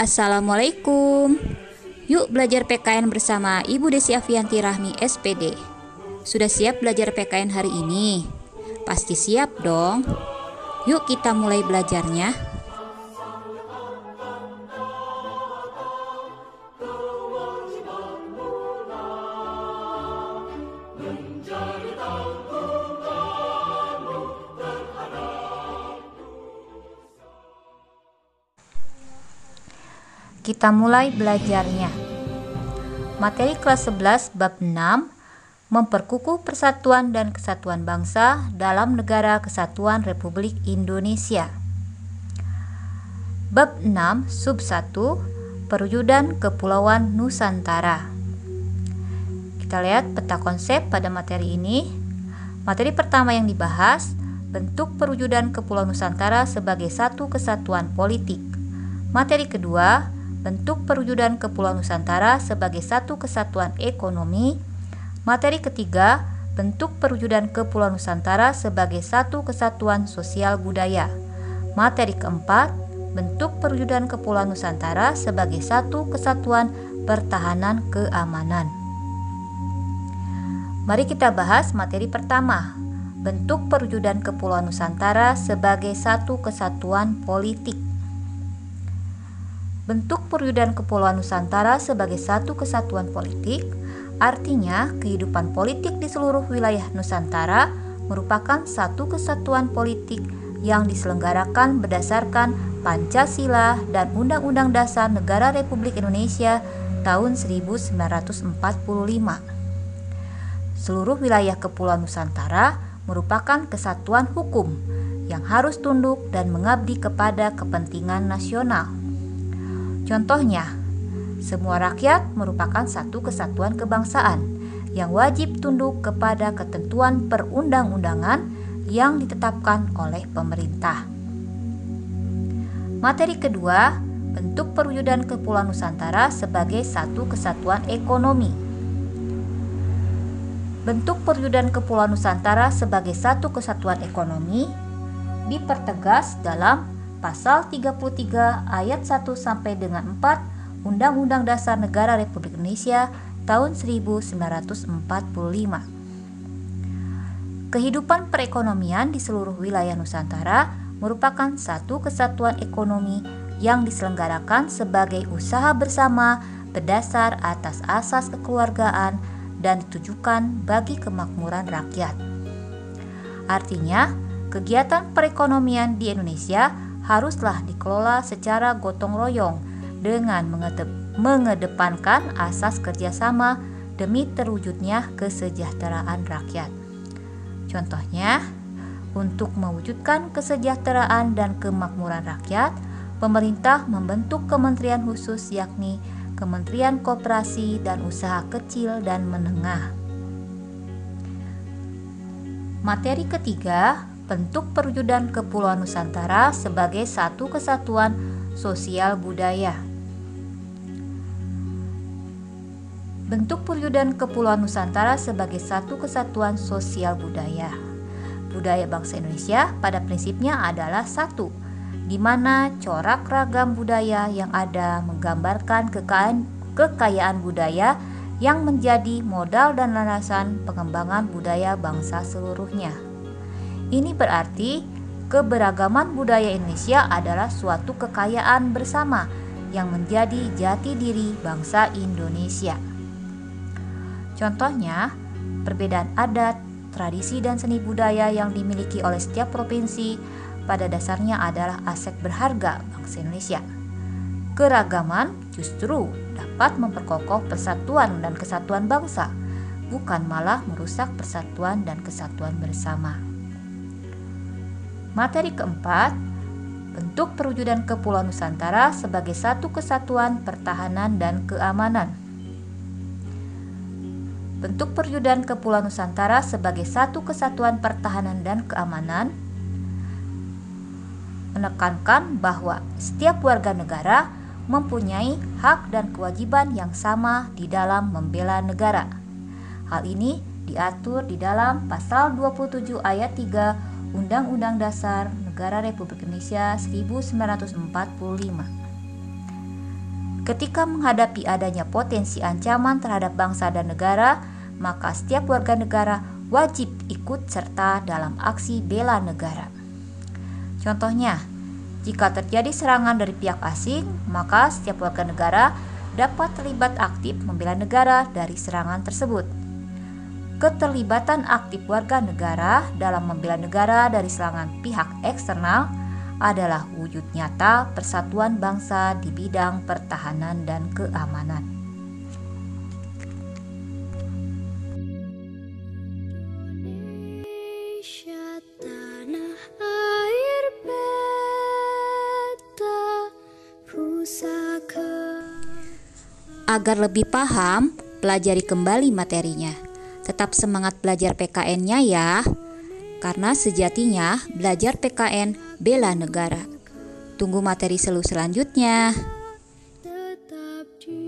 Assalamualaikum. Yuk belajar PKN bersama Ibu Desi Afianti Rahmi SPD. Sudah siap belajar PKN hari ini? Pasti siap dong. Yuk kita mulai belajarnya. Kita mulai belajarnya. Materi kelas 11 bab 6, memperkukuh persatuan dan kesatuan bangsa dalam Negara Kesatuan Republik Indonesia. Bab 6 sub 1, perwujudan Kepulauan Nusantara. Kita lihat peta konsep pada materi ini. Materi pertama yang dibahas, bentuk perwujudan Kepulauan Nusantara sebagai satu kesatuan politik. Materi kedua, bentuk perwujudan Kepulauan Nusantara sebagai satu kesatuan ekonomi. Materi ketiga, bentuk perwujudan Kepulauan Nusantara sebagai satu kesatuan sosial budaya. Materi keempat, bentuk perwujudan Kepulauan Nusantara sebagai satu kesatuan pertahanan keamanan. Mari kita bahas materi pertama, bentuk perwujudan Kepulauan Nusantara sebagai satu kesatuan politik. Bentuk perwujudan Kepulauan Nusantara sebagai satu kesatuan politik artinya kehidupan politik di seluruh wilayah Nusantara merupakan satu kesatuan politik yang diselenggarakan berdasarkan Pancasila dan Undang-Undang Dasar Negara Republik Indonesia tahun 1945. Seluruh wilayah Kepulauan Nusantara merupakan kesatuan hukum yang harus tunduk dan mengabdi kepada kepentingan nasional. Contohnya, semua rakyat merupakan satu kesatuan kebangsaan yang wajib tunduk kepada ketentuan perundang-undangan yang ditetapkan oleh pemerintah. Materi kedua, bentuk perwujudan Kepulauan Nusantara sebagai satu kesatuan ekonomi. Bentuk perwujudan Kepulauan Nusantara sebagai satu kesatuan ekonomi dipertegas dalam Pasal 33 ayat 1 sampai dengan 4 Undang-Undang Dasar Negara Republik Indonesia tahun 1945. Kehidupan perekonomian di seluruh wilayah Nusantara merupakan satu kesatuan ekonomi yang diselenggarakan sebagai usaha bersama berdasar atas asas kekeluargaan dan ditujukan bagi kemakmuran rakyat. Artinya, kegiatan perekonomian di Indonesia haruslah dikelola secara gotong royong dengan mengedepankan asas kerjasama demi terwujudnya kesejahteraan rakyat. Contohnya, untuk mewujudkan kesejahteraan dan kemakmuran rakyat, pemerintah membentuk kementerian khusus yakni Kementerian Koperasi dan Usaha Kecil dan Menengah. Materi ketiga, bentuk perwujudan Kepulauan Nusantara sebagai satu kesatuan sosial budaya. Bentuk perwujudan Kepulauan Nusantara sebagai satu kesatuan sosial budaya. Budaya bangsa Indonesia pada prinsipnya adalah satu, di mana corak ragam budaya yang ada menggambarkan kekayaan budaya yang menjadi modal dan landasan pengembangan budaya bangsa seluruhnya. Ini berarti keberagaman budaya Indonesia adalah suatu kekayaan bersama yang menjadi jati diri bangsa Indonesia. Contohnya, perbedaan adat, tradisi dan seni budaya yang dimiliki oleh setiap provinsi pada dasarnya adalah aset berharga bangsa Indonesia. Keragaman justru dapat memperkokoh persatuan dan kesatuan bangsa, bukan malah merusak persatuan dan kesatuan bersama. Materi keempat, bentuk perwujudan Kepulauan Nusantara sebagai satu kesatuan pertahanan dan keamanan. Bentuk perwujudan Kepulauan Nusantara sebagai satu kesatuan pertahanan dan keamanan menekankan bahwa setiap warga negara mempunyai hak dan kewajiban yang sama di dalam membela negara. Hal ini diatur di dalam Pasal 27 ayat 3 Undang-Undang Dasar Negara Republik Indonesia 1945. Ketika menghadapi adanya potensi ancaman terhadap bangsa dan negara, maka setiap warga negara wajib ikut serta dalam aksi bela negara. Contohnya, jika terjadi serangan dari pihak asing, maka setiap warga negara dapat terlibat aktif membela negara dari serangan tersebut. Keterlibatan aktif warga negara dalam membela negara dari serangan pihak eksternal adalah wujud nyata persatuan bangsa di bidang pertahanan dan keamanan. Indonesia, tanah air beta, pusaka. Agar lebih paham, pelajari kembali materinya. Tetap semangat belajar PKN-nya ya. Karena sejatinya belajar PKN bela negara. Tunggu materi selanjutnya. Tetap di